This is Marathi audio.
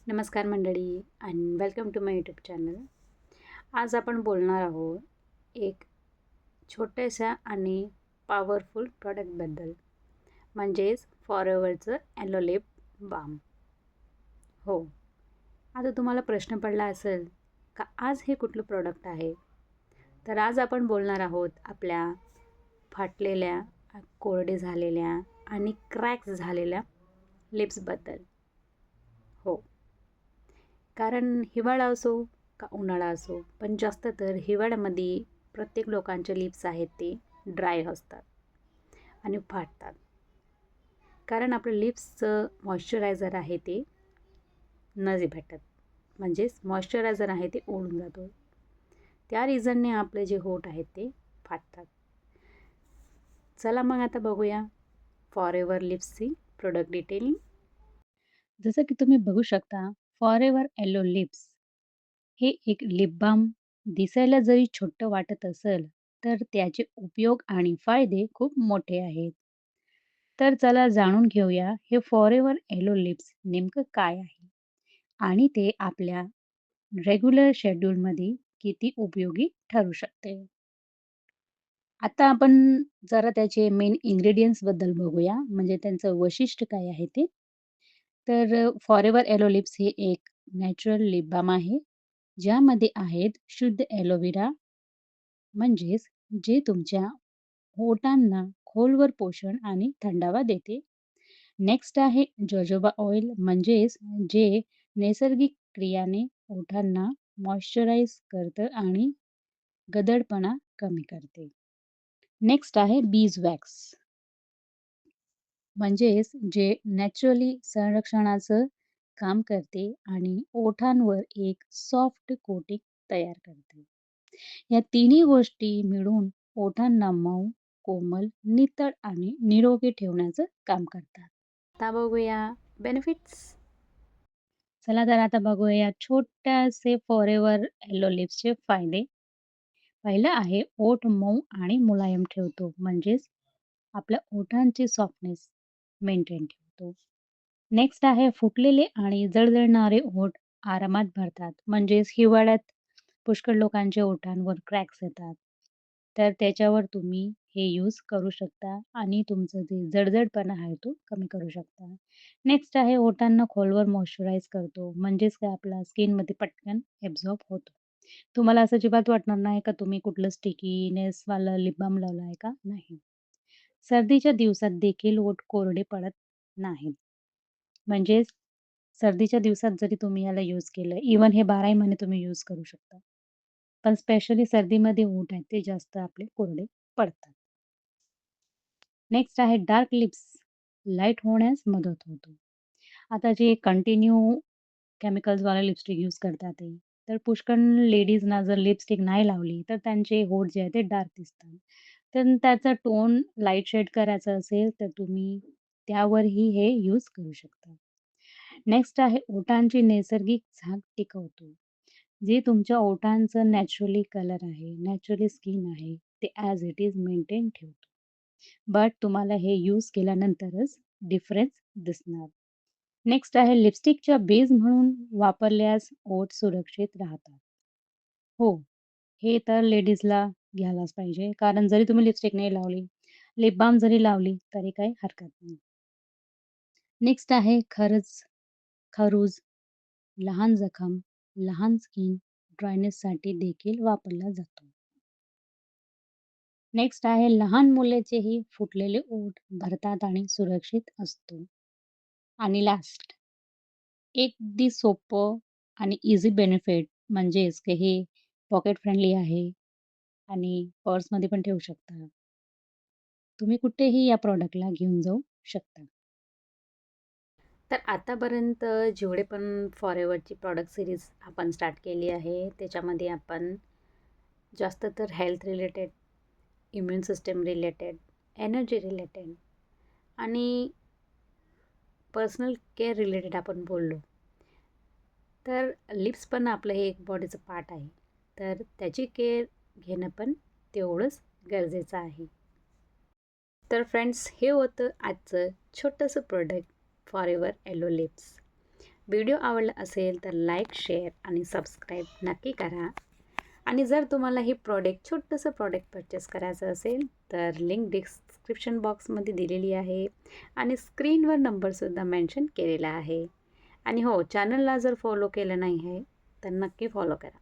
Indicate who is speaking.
Speaker 1: नमस्कार मंडळी and welcome to my YouTube channel. आज आपण बोलणार आहोत एक छोट्याशा आणि पॉवरफुल प्रॉडक्टबद्दल, म्हणजेच फॉरएव्हरचं ॲलो लिप बाम. हो, आता तुम्हाला प्रश्न पडला असेल का आज हे कुठलं प्रॉडक्ट आहे. तर आज आपण बोलणार आहोत आपल्या फाटलेल्या, कोरडे झालेल्या आणि क्रॅक्स झालेल्या लिप्सबद्दल. हो, कारण हिवाळा असो का उन्हाळा असो, पण जास्त तर हिवाळ्यामध्ये प्रत्येक लोकांचे लिप्स आहेत ते ड्राय असतात आणि फाटतात. कारण आपलं लिप्सचं मॉइश्चरायझर आहे ते न भेटत, म्हणजेच मॉइश्चरायझर आहे ते ओढून जातो. त्या रिझनने आपले जे होठ आहेत ते फाटतात. चला मग आता बघूया फॉरएव्हर लिप्सची प्रोडक्ट डिटेलिंग. जसं की तुम्ही बघू शकता, फॉरएव्हर ॲलो लिप्स हे एक लिप बाम दिसायला जरी छोटं वाटत असेल, तर त्याचे उपयोग आणि फायदे खूप मोठे आहेत. तर चला जाणून घेऊया हे फॉरएव्हर ॲलो लिप्स नेमकं काय आहे आणि ते आपल्या रेग्युलर शेड्यूलमध्ये किती उपयोगी ठरू शकते. आता आपण जरा त्याचे मेन इन्ग्रीडियंट्सबद्दल बघूया, म्हणजे त्यांचं वैशिष्ट्य काय आहे ते. तर फॉरएव्हर ॲलो लिप्स हे एक नॅचरल लिप बाम आहे, ज्यामध्ये आहेत शुद्ध ॲलोव्हेरा, म्हणजेच जे तुमच्या ओठांना खोलवर पोषण आणि थंडावा देते. नेक्स्ट आहे जोजोबा ऑइल, म्हणजेच जे नैसर्गिक क्रियाने ओठांना मॉइश्चराइज करतं आणि गडदपणा कमी करते. नेक्स्ट आहे बीज वॅक्स, म्हणजेच जे नॅचरली संरक्षणाचं काम करते आणि ओठांवर एक सॉफ्ट कोटिंग तयार करते. या तिन्ही गोष्टी मिळून ओठांना मऊ, कोमल, नितळ आणि निरोगी ठेवण्याचं काम करतात. आता बघूया बेनिफिट्स. चला तर आता बघूया छोट्यासे फॉरएव्हर ॲलो लिप्सचे फायदे. पहिलं आहे ओठ मऊ आणि मुलायम ठेवतो, म्हणजेच आपल्या ओठांची सॉफ्टनेस मेंटेन ठेवतो. नेक्स्ट आहे फुटलेले आणि जळजळणारे ओठ आरामात भरतात, म्हणजेच हिवाळ्यात पुष्कळ लोकांच्या ओठांवर क्रॅक्स येतात. तर त्याच्यावर तुम्ही हे यूज करू शकता आणि तुमचं जे जळजळपणा आहे तो कमी करू शकता. नेक्स्ट आहे ओठांना खोलवर मॉइश्चराइज करतो, म्हणजेच काय आपला स्किनमध्ये पटकन ॲब्झॉर्ब होतो. तुम्हाला असं अजिबात वाटणार नाही का तुम्ही कुठलं स्टिकीनेसवालं लिप बाम लावला आहे का? नाही. सर्दीच्या दिवसात देखील ओठ कोरडे पडत नाहीत. म्हणजेच सर्दीच्या दिवसात जरी तुम्ही याला यूज केलं, इव्हन हे 12ही महिने तुम्ही यूज करू शकता. पण स्पेशली सर्दीमध्ये ओठ आहेत ते जास्त आपले कोरडे पडतात. नेक्स्ट आहे डार्क लिप्स लाईट होण्यास मदत होतो. आता जे कंटिन्यू केमिकल्सवाले लिपस्टिक यूज करतात ते, तर पुष्कळ लेडीजना जर लिपस्टिक नाही लावली, तर त्यांचे होठ जे आहे ते डार्क दिसतात. तर त्याचा टोन लाईट शेड करायचा असेल, तर तुम्ही त्यावरही हे यूज करू शकता. नेक्स्ट आहे ओठांची नैसर्गिक झाक टिकवतो. जे तुमच्या ओठांचं नॅचरली कलर आहे, नॅचरली स्किन आहे, ते ॲज इट इज मेंटेन ठेवतो. बट तुम्हाला हे यूज केल्यानंतरच डिफरन्स दिसणार. नेक्स्ट आहे लिपस्टिकच्या बेस म्हणून वापरल्यास ओठ सुरक्षित राहतात. हो, हे तर लेडीजला घ्यायलाच पाहिजे. कारण जरी तुम्ही लिपस्टिक नाही लावली, लिप बाल्म जरी लावली, तरी काही हरकत नाही. नेक्स्ट आहे खरूज, लहान जखम, लहान स्किन ड्रायनेससाठी देखील वापरला जातो. नेक्स्ट आहे लहान मुलेचेही फुटलेले ओठ भरतात आणि सुरक्षित असतो. आणि लास्ट, अगदी सोपं आणि ईझी बेनिफिट, म्हणजेच की हे पॉकेट फ्रेंडली आहे आणि पर्समध्ये पण ठेवू शकता. तुम्ही कुठेही या प्रॉडक्टला घेऊन जाऊ शकता. तर आतापर्यंत जेवढे पण फॉरएव्हरची प्रॉडक्ट सिरीज आपण स्टार्ट केली आहे, त्याच्यामध्ये आपण जास्त तर health related, immune system related, energy related आणि पर्सनल केअर रिलेटेड आपण बोललो. तर लिप्स पण आपलं हे एक बॉडीचं पार्ट आहे, तर त्याची केअर घेणं पण तेवढंच गरजेचं आहे. तर फ्रेंड्स, हे होतं आजचं छोटंसं product forever aloe lips. Video आवडला असेल तर लाईक, शेअर आणि सबस्क्राईब नक्की करा. आणि जर तुम्हाला हे छोटंसं प्रॉडक्ट परचेस करायचं असेल तर लिंक डिस्क्रिप्शन बॉक्समध्ये दिलेली आहे आणि स्क्रीनवर नंबरसुद्धा मेन्शन केलेला आहे. आणि हो, चॅनलला जर फॉलो केलं नाही आहे तर नक्की फॉलो करा.